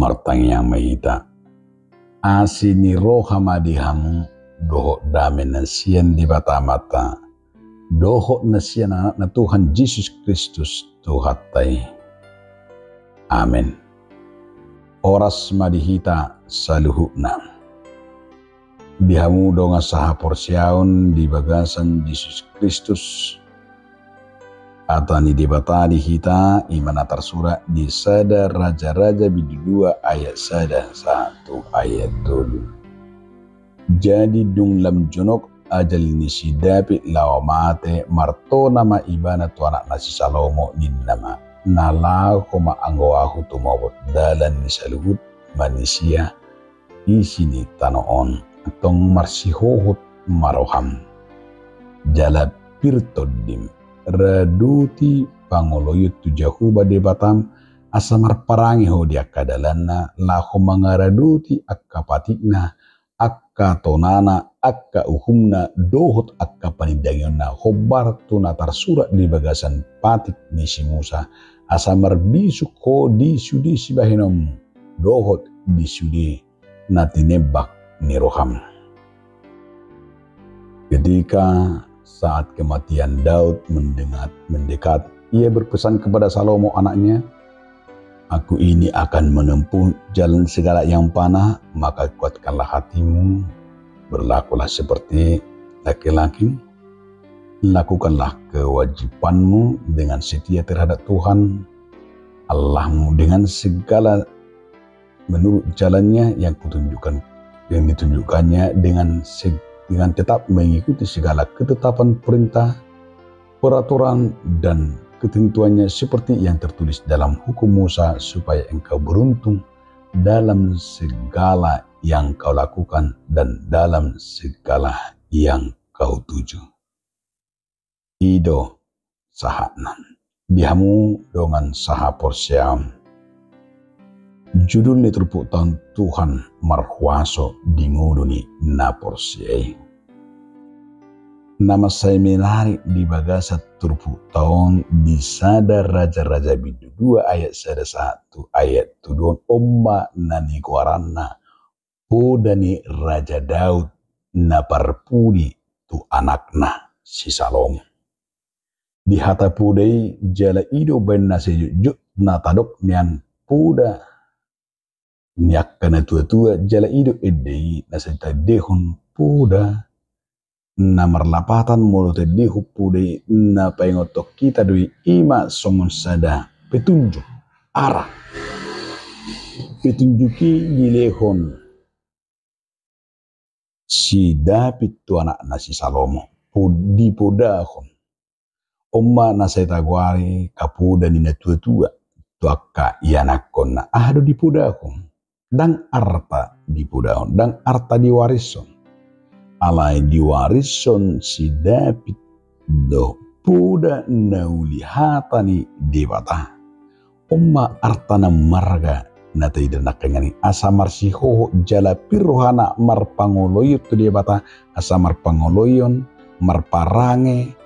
martang yang mahita asini roha madihamu doho damen nasian di mata-mata doho nasian anak na Tuhan Yesus Kristus Tuhatai. Amin. Oras madihita saluhukna dihamu donga saha porsiaun di bagasan Yesus Kristus atani di batadi hita imana tersura di sada raja-raja bidu 2 ayat sada 1 ayat 2. Jadi dung lam jonok ajal ni si David lawa mate marto nama ibana tu anak nasi Salomo nin nama nala koma anggoahu tu mawot dalan ni saluhut manusia isini tanoon tong marsihohut maroham jala pirtodim raduti pangoloyut tu jahuba de batam asamar parangi ho dia kadalanna laho mangaraduti akka patikna akka tonana akka uhumna dohot akka panidangionna hobar tu natar surat di bagasan patik ni si Musa asamar bisuk ho di sudi si bahinom dohot di sudi natinebak ni roham. Ketika saat kematian Daud mendekat, ia berpesan kepada Salomo anaknya, "Aku ini akan menempuh jalan segala yang panah, maka kuatkanlah hatimu, berlakulah seperti laki-laki, lakukanlah kewajibanmu dengan setia terhadap Tuhan Allahmu dengan segala menurut jalannya yang ditunjukkannya dengan tetap mengikuti segala ketetapan perintah, peraturan dan ketentuannya seperti yang tertulis dalam hukum Musa supaya engkau beruntung dalam segala yang kau lakukan dan dalam segala yang kau tuju." Ido sahatnan dihamu dengan saha porsiam judul ni terpuk tahun Tuhan marhuaso di nguduni na porsiai. Nama saya menarik di bagasa terpuk tahun di sada raja-raja bidu 2 ayat sada 1 ayat 2 omba nani kuaranna podani Raja Daud na parpudi tu anakna si Salomo. Di hata pudai jala ido benna sejuk na tadok nian puda niakkana tua-tua jala ido edei na seta dehon puda na marlapatan molo te dehu pudai na paingotok kita dui ima somon sada petunjuk arah petunjuki gilehon si David tu anak na si Salomo di podahon omma na seta guari kapuda ni na tua-tua tu akka ianakon na ado di podahon dan arta di pudahon dan arta diwarison alai diwarison si David do puda nauli hatani debata omma arta na marga na taida nakangani asamar si hoho jala pirohana marpangoloyot tu debata asamar pangoloyon marparange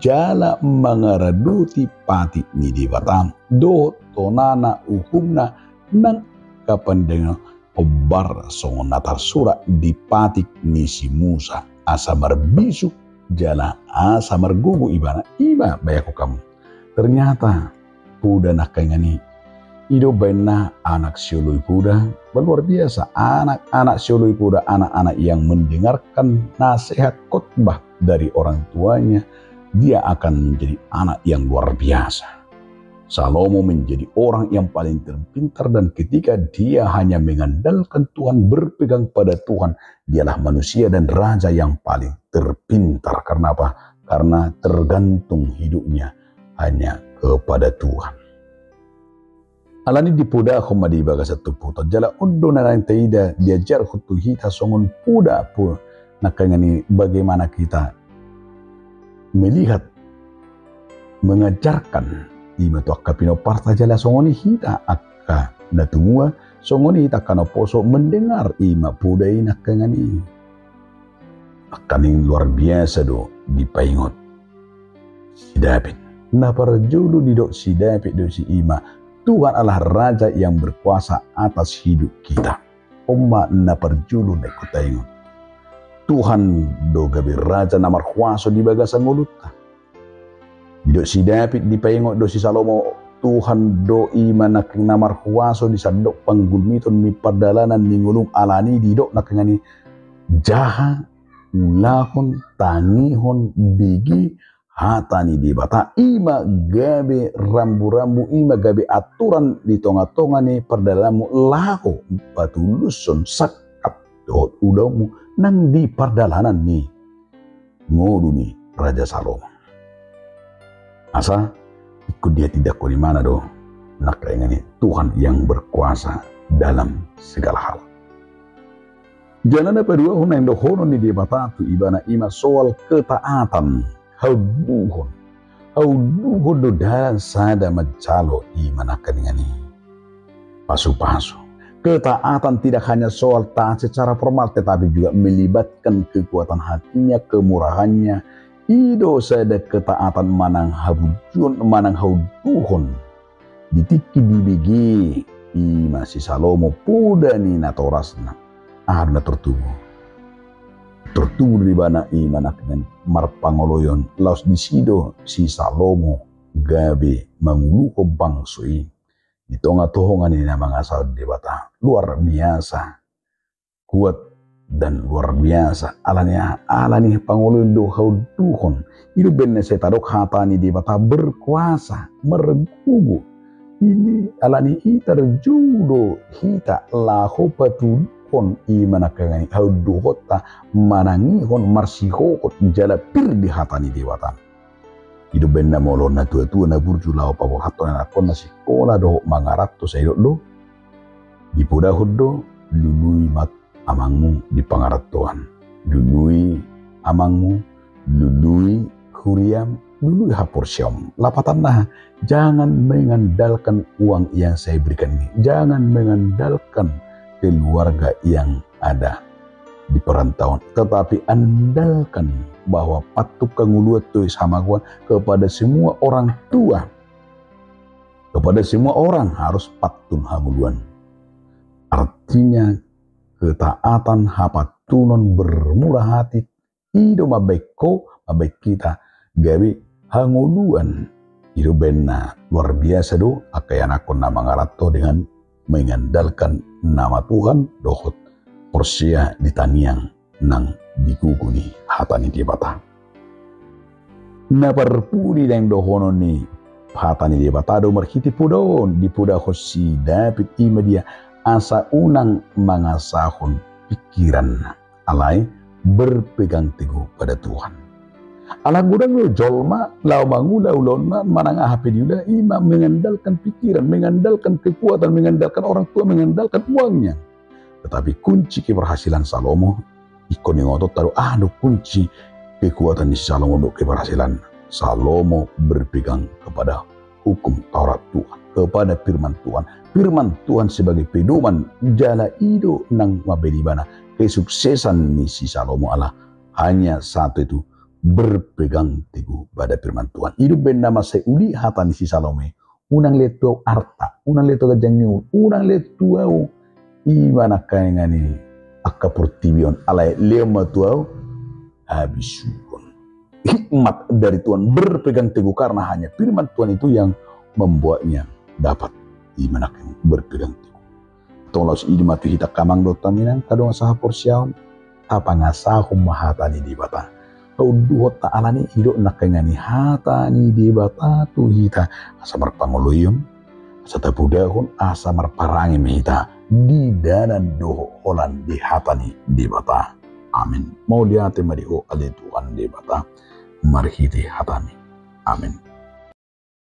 jala mangaraduti pati ni debata do tonana uhumna nang kapan dengan obar songon natar surat dipatik ni si Musa asamar bisuk jala asamar gugu iba bayako kamu ternyata puda nakangani ido benna anak siului puda luar biasa anak-anak siului puda anak-anak yang mendengarkan nasihat khotbah dari orang tuanya dia akan menjadi anak yang luar biasa. Salomo menjadi orang yang paling terpintar dan ketika dia hanya mengandalkan Tuhan, berpegang pada Tuhan, dialah manusia dan raja yang paling terpintar. Karena apa? Karena tergantung hidupnya hanya kepada Tuhan. Alani dipuda khomadi baga satu puto jala undo na nang taida diajar hutu hita songon puda pu nakangani bagaimana kita melihat mengajarkan ima tu akka pinoparta jala songoni hita akka natumua songoni hita kana poso mendengar ima pudai nakangani akaning luar biasa do dipaingot si David na para julu didok si David do si ima Tuhan adalah Raja yang berkuasa atas hidup kita. Umma na perjulu na kutaingon. Tuhan do gabi Raja na markuaso di bagasan nguluta. Do si David di paingo do si Salomo, Tuhan do iman na markuaso di sadok panggulmiton ni perdalanan ni ngulung alani di dok na kengani jaha, ulahon, tangihon, bigi, hatani di bata ima gabe rambu-rambu ima gabe aturan di tonga-tonga ni perdalamu laho patuluson sakap dot udamu nang di perdalanan ni ngodu ni Raja Salomo asa ikut dia tidak kau di mana do nak ini Tuhan yang berkuasa dalam segala hal. Jalan apa dua hunang do honon di bata tu ibana ima soal ketaatan. Hau duhon do dalan sada majalo imanakan ngani pasu-pasu. Ketaatan tidak hanya soal taat secara formal tetapi juga melibatkan kekuatan hatinya, kemurahannya. Ido sada ketaatan manang habujun manang hau duhon ditiki dibigi ima si Salomo puda ni natorasna arna tertubuh di bana imanak dengan marpangoloyon laos di sido si Salomo gabe manguluko bangsui di tonga-tongan ini mga saud di bata luar biasa kuat dan luar biasa alani pangoloyon do hauduhon itu benar saya taruh hatani di bata berkuasa mergugu ini alani hitar judo hita laho patu kon imana kagani hau duhota manangi hon marsihokot jala pir di hatani dewata hidup benda molo na tua na burju lao pabor hato na kon na sekolah do mangaratto sa do di puda huddo lului mat amangmu di pangarattoan lului amangmu lului huriam lului haporsyam lapatan nah jangan mengandalkan uang yang saya berikan ini, jangan mengandalkan keluarga yang ada di perantauan, tetapi andalkan bahwa patuk kanguluat tu sama gua kepada semua orang tua, kepada semua orang harus patun hamuluan. Artinya ketaatan hapatunon bermurah hati hidup mabaik kita gawi hanguluan hidup benar luar biasa do akayan aku nama ngarato dengan mengandalkan nama Tuhan dohot porsia di taniang nang dikukuni hatani di bata. Na perpudi yang dohono ni hatani di bata do marhiti pudon di puda hosi David imedia asa unang mangasahon pikiran alai berpegang teguh pada Tuhan. Ala gudang lo jolma lau mangula ulona manang hape diuda ima mengandalkan pikiran, mengandalkan kekuatan, mengandalkan orang tua, mengandalkan uangnya. Tetapi kunci keberhasilan Salomo ikon yang otot taruh do kunci kekuatan di Salomo untuk keberhasilan. Salomo berpegang kepada hukum Taurat Tuhan, kepada firman Tuhan. Firman Tuhan sebagai pedoman jala ido nang mabelibana. Kesuksesan ni si Salomo Allah hanya satu itu, berpegang teguh pada firman Tuhan. Hidup benda masa uli hatan si Salome. Unang leto arta, unang leto kajangnya, unang leto imana kaya ngani akapurtibion alay lema tuau habisukon. Hikmat dari Tuhan berpegang teguh karena hanya firman Tuhan itu yang membuatnya dapat imana berpegang teguh. Tolong idmat kita kamang dotaminang kadang saha porsiaon apa ngasahum mahatani di bata. Duhot ta'alani hidup nakengani hatani di batatu hita asa marpanguluyum asa tapudahon asa marparangi mehita di danan doho holan di hatani di bata. Amin. Mau lihat madiho ali Tuhan di bata marhiti hatani. Amin.